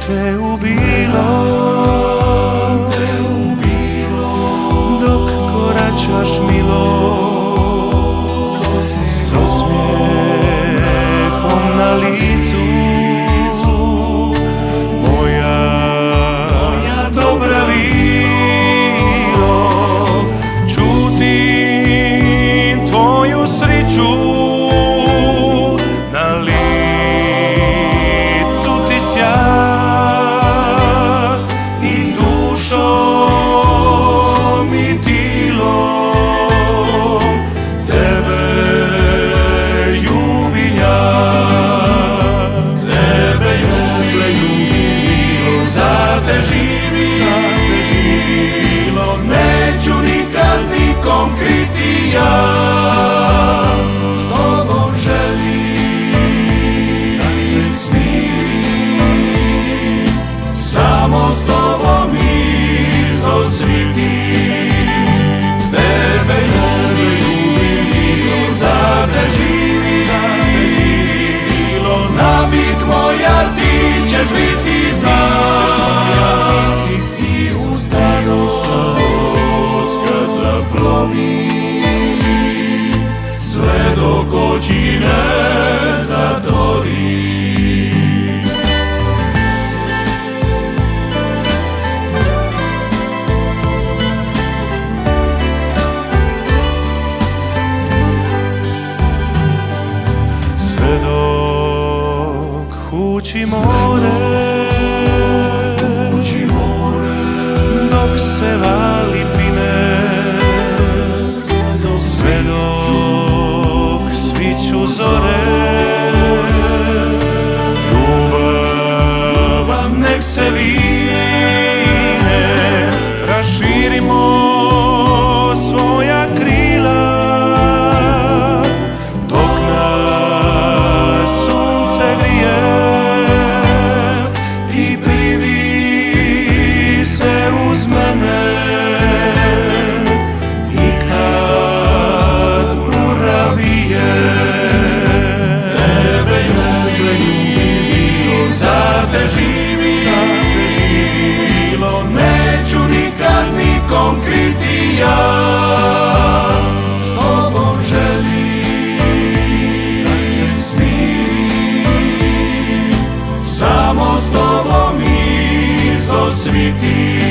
te ubilo, dok koračaš milo, s osmijehom na licu. Moja dobra vilo, čutim tvoju sriću, na licu ti sjaj i dušom i tilom tebe ljubim ja, tebe ljubim, za te živilo, neću nikad nikom kriti ja. S tobom želim da se smirim, samo s tobom izdosvitim. Tebe ljubim, za te živilo, navik moja ti ćeš biti, znam. I u starost kad zaplovim, sve dok oči ne zatvorim. Sve dok huči more, dok se vali pine, sve dok sviću zore, ljubav nek se vine, raširimo svoja krila, dok nas sunce grije, ti privi se uz mene. I kad bura vije, tebe ljubim, za te živilo, neću nikad nikom kriti ja. S tobom želim da se smirim, samo s tobom izdosvitim.